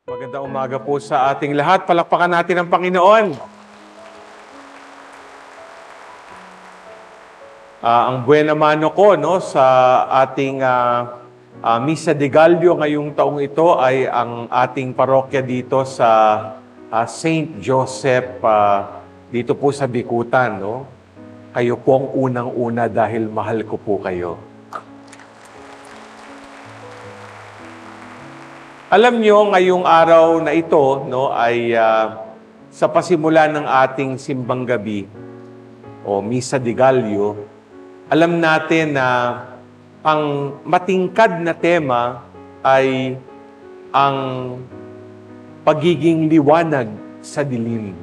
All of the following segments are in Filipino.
Magandang umaga po sa ating lahat. Palakpakan natin ang Panginoon. Ang buena mano ko sa ating Misa de Gallo ngayong taong ito ay ang ating parokya dito sa Saint Joseph dito po sa Bikutan. Kayo po ang unang-una dahil mahal ko po kayo. Alam nyo, ngayong araw na ito ay sa pasimula ng ating simbang gabi o Misa de Gallo, alam natin na ang matingkad na tema ay ang pagiging liwanag sa dilim.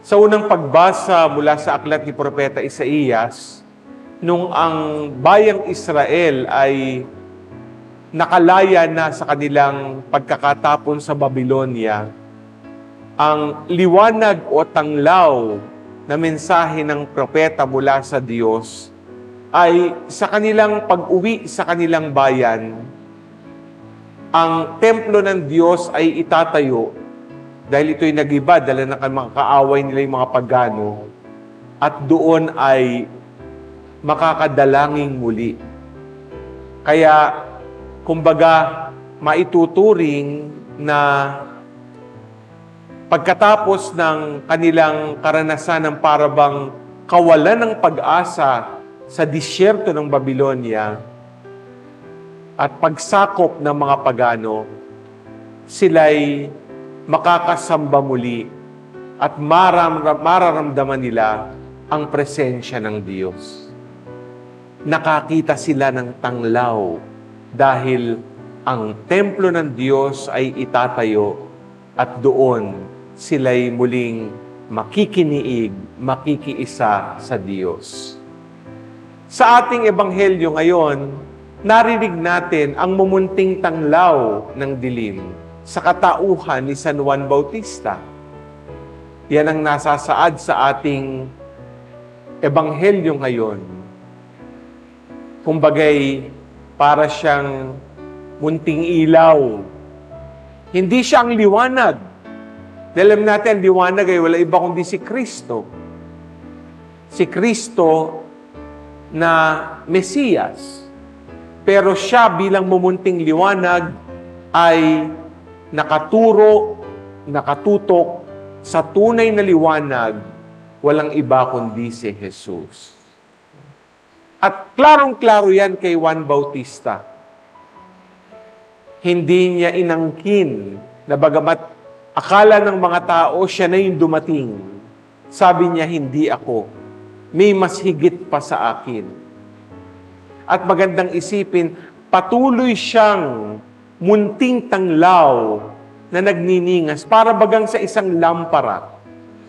Sa unang pagbasa mula sa aklat ni Propeta Isaías, nung ang bayang Israel ay nakalaya na sa kanilang pagkakatapon sa Babylonia, ang liwanag o tanglaw na mensahe ng propeta mula sa Diyos ay sa kanilang pag-uwi sa kanilang bayan, ang templo ng Diyos ay itatayo dahil ito'y nag-iba, dahil na mga kaaway nila yung mga pagano, at doon ay makakadalangin muli. Kaya kumbaga, maituturing na pagkatapos ng kanilang karanasan ng parabang kawalan ng pag-asa sa disyerto ng Babylonia at pagsakop ng mga pagano, sila'y makakasamba muli at mararamdaman nila ang presensya ng Diyos. Nakakita sila ng tanglaw dahil ang templo ng Diyos ay itatayo at doon sila'y muling makikiniig, makikiisa sa Diyos. Sa ating ebanghelyo ngayon, narinig natin ang mumunting tanglaw ng dilim sa katauhan ni San Juan Bautista. Yan ang nasasaad sa ating ebanghelyo ngayon. Kumbagay, para siyang munting ilaw. Hindi siya ang liwanag. Dahil alam natin, liwanag ay wala iba kundi si Kristo. Si Kristo na Mesiyas. Pero siya bilang mumunting liwanag ay nakaturo, nakatutok sa tunay na liwanag, walang iba kundi si Jesus. At klarong-klaro yan kay Juan Bautista. Hindi niya inangkin na bagamat akala ng mga tao siya na yung dumating. Sabi niya, hindi ako. May mas higit pa sa akin. At magandang isipin, patuloy siyang munting tanglaw na nagniningas para bagang sa isang lampara.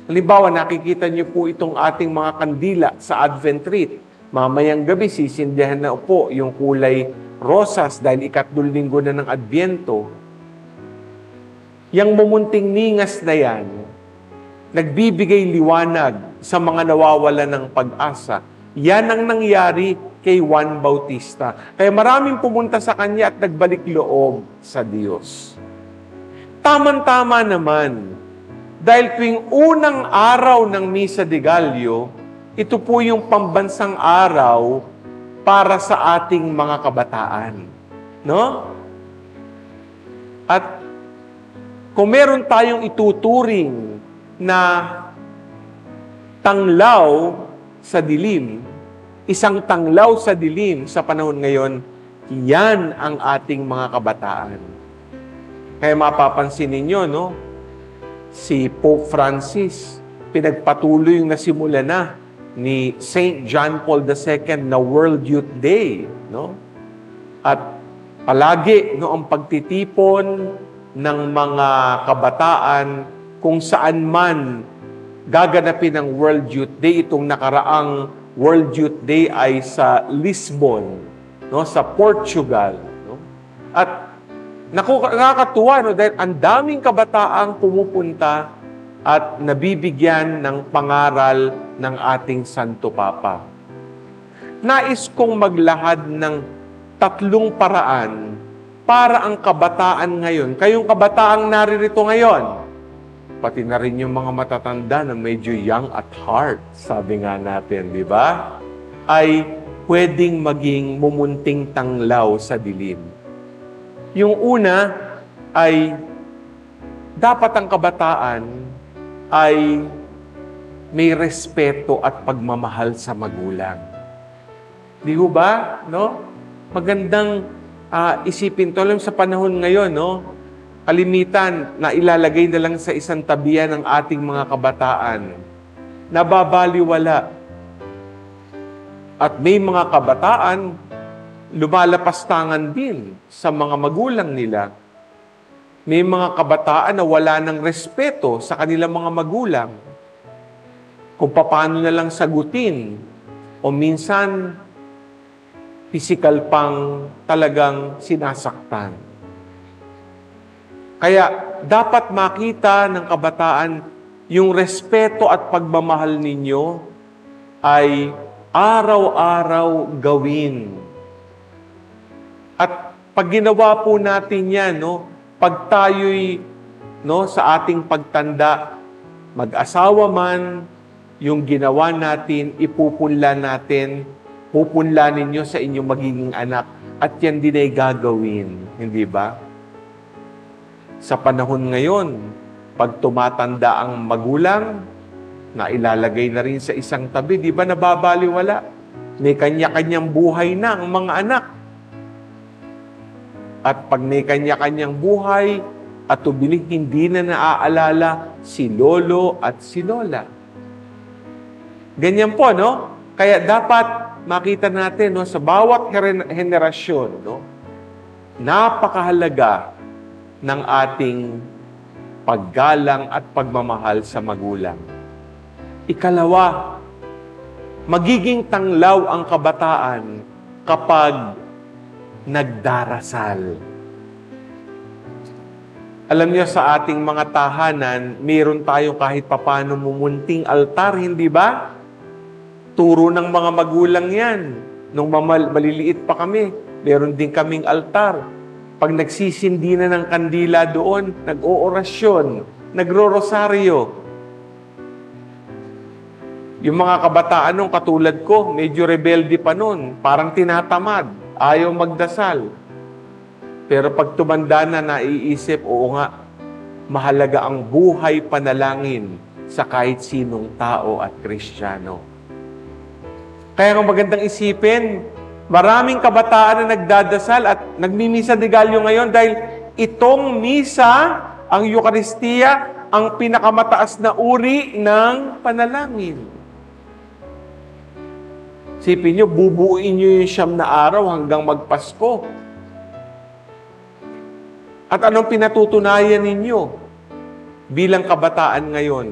Halimbawa, nakikita niyo po itong ating mga kandila sa Advent Wreath. Mamayang gabi, sisindihan na po yung kulay rosas dahil ikatlong linggo na ng Adbyento. Yang mumunting ningas na yan, nagbibigay liwanag sa mga nawawalan ng pag-asa. Yan ang nangyari kay Juan Bautista. Kaya maraming pumunta sa kanya at nagbalik loob sa Diyos. Tama-tama naman, dahil tuwing unang araw ng Misa de Gallo, ito po yung pambansang araw para sa ating mga kabataan. No? At kung meron tayong ituturing na tanglaw sa dilim, isang tanglaw sa dilim sa panahon ngayon, yan ang ating mga kabataan. Kaya mapapansin ninyo, si Pope Francis, pinagpatuloy yung nasimula na ni St. John Paul II na World Youth Day. At palagi ang pagtitipon ng mga kabataan kung saan man gaganapin ang World Youth Day. Itong nakaraang World Youth Day ay sa Lisbon, sa Portugal. At nakakatuwa dahil ang daming kabataang pumupunta at nabibigyan ng pangaral ng ating Santo Papa. Nais kong maglahad ng 3 paraan para ang kabataan ngayon, kayong kabataang naririto ngayon, pati na rin yung mga matatanda na medyo young at heart, sabi nga natin, di ba? Ay pwedeng maging mumunting tanglaw sa dilim. Yung una ay dapat ang kabataan ay may respeto at pagmamahal sa magulang. Di ho ba? No? Magandang isipin to. Alam sa panahon ngayon, no? Kalimitan na ilalagay na lang sa isang tabian ng ating mga kabataan. Nababaliwala. At may mga kabataan, lumalapastangan din sa mga magulang nila. May mga kabataan na wala ng respeto sa kanilang mga magulang. Kung paano na lang sagutin o minsan physical pang talagang sinasaktan. Kaya dapat makita ng kabataan yung respeto at pagmamahal ninyo ay araw-araw gawin. At pag ginawa po natin yan, no, pag tayo'y sa ating pagtanda, mag-asawa man, yung ginawa natin, ipupunla natin, pupunla ninyo sa inyong magiging anak. At yan din ay gagawin. Hindi ba? Sa panahon ngayon, pag tumatanda ang magulang, na ilalagay na rin sa isang tabi, di ba nababaliwala? May kanya-kanyang buhay na ang mga anak. At pag may kanya-kanyang buhay, at tubiling hindi na naaalala si lolo at si lola. Ganyan po, no? Kaya dapat makita natin, no, sa bawat henerasyon, no, napakahalaga ng ating paggalang at pagmamahal sa magulang. Ikalawa, magiging tanglaw ang kabataan kapag nagdarasal. Alam niyo, sa ating mga tahanan, mayroon tayo kahit papano mumunting altar, hindi ba? Turo ng mga magulang yan. Nung maliliit pa kami, meron din kaming altar. Pag nagsisindi na ng kandila doon, nag-oorasyon, nagro-rosaryo. Yung mga kabataan nung katulad ko, medyo rebelde pa nun, parang tinatamad, ayaw magdasal. Pero pag tumanda na, naiisip, oo nga, mahalaga ang buhay panalangin sa kahit sinong tao at Kristiyano. Kaya ang magandang isipin, maraming kabataan na nagdadasal at nagmimisa de Gallo ngayon dahil itong misa, ang Eucharistia, ang pinakamataas na uri ng panalangin. Isipin nyo, bubuuin nyo yung 9 na araw hanggang magpasko. At anong pinatutunayan ninyo bilang kabataan ngayon?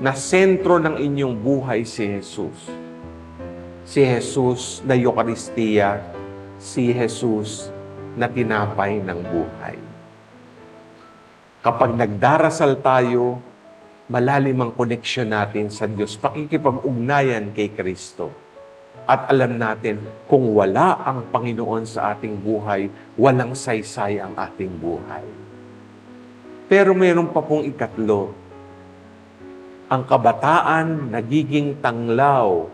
Na sentro ng inyong buhay si Jesus. Si Jesus na Eucharistia, si Jesus na tinapay ng buhay. Kapag nagdarasal tayo, malalim ang koneksyon natin sa Diyos, pakikipag-ugnayan kay Kristo. At alam natin, kung wala ang Panginoon sa ating buhay, walang saysay ang ating buhay. Pero mayroon pa pong ikatlo, ang kabataan nagiging tanglaw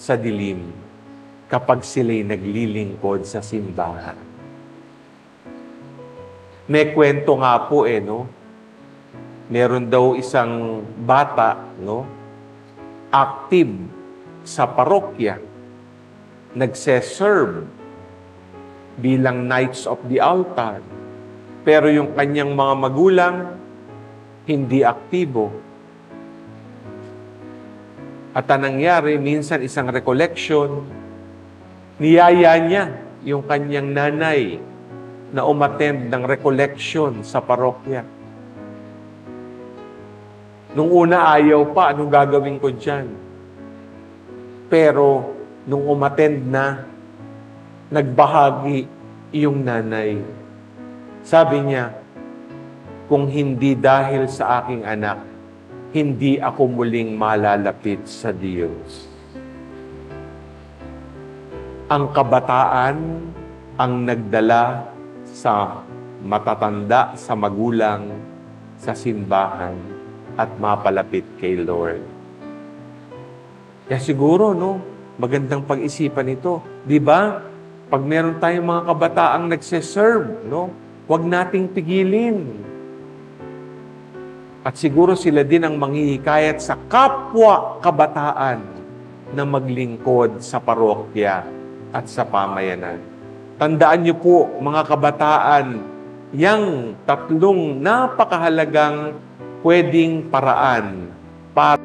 sa dilim kapag sila'y naglilingkod sa simbahan. May kwento nga po no? Meron daw isang bata, no? Active sa parokya, nagse-serve bilang Knights of the Altar. Pero yung kanyang mga magulang, hindi aktibo. At ang nangyari, minsan isang recollection, niyaya niya yung kanyang nanay na umattend ng recollection sa parokya. Nung una, ayaw pa, anong gagawin ko dyan? Pero, nung umattend na, nagbahagi yung nanay. Sabi niya, kung hindi dahil sa aking anak, hindi ako muling malalapit sa Diyos. Ang kabataan ang nagdala sa matatanda, sa magulang, sa simbahan, at mapalapit kay Lord. Kaya siguro, no, magandang pag-isipan ito. Di ba? Pag meron tayong mga kabataang nagse-serve, no, huwag nating pigilin. At siguro sila din ang manghihikayat sa kapwa kabataan na maglingkod sa parokya at sa pamayanan. Tandaan niyo po, mga kabataan, yang tatlong napakahalagang pwedeng paraan para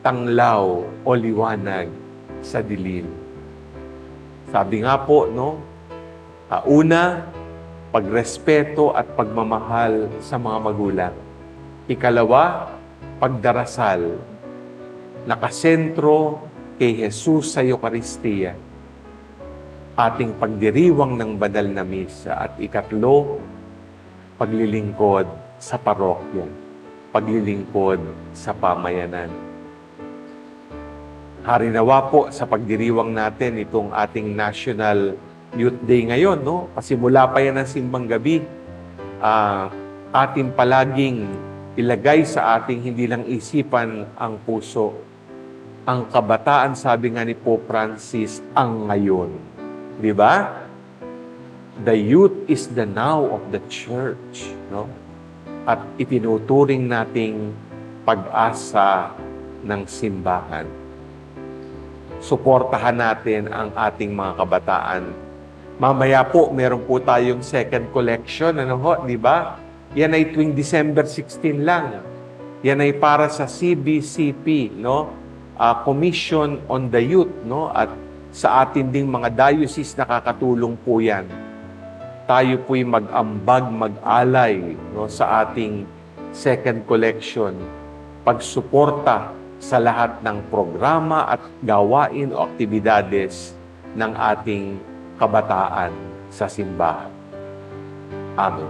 tanglaw o liwanag sa dilim. Sabi nga po, no? Una, pagrespeto at pagmamahal sa mga magulang. Ikalawa, pagdarasal. Nakasentro kay Jesus sa Eucharistia. Ating pagdiriwang ng banal na misa. At ikatlo, paglilingkod sa parokya. Paglilingkod sa pamayanan. Harinawa po sa pagdiriwang natin itong ating National Youth Day ngayon, no? Kasi mula pa yan ng simbang gabi, ating palaging ilagay sa ating hindi lang isipan ang puso. Ang kabataan, sabi nga ni Pope Francis, ang ngayon. Di ba? The youth is the now of the church, no? At itinuturing nating pag-asa ng simbahan. Suportahan natin ang ating mga kabataan. Mamaya po, meron po tayong second collection, ano ho, di ba? Yan ay tuwing December 16 lang. Yan ay para sa CBCP, no? Commission on the Youth, no? At sa atin ding mga diocese nakakatulong po yan. Tayo po'y mag-ambag, mag-alay, no? Sa ating second collection. Pagsuporta sa lahat ng programa at gawain o aktibidades ng ating kabataan sa simbahan. Amen.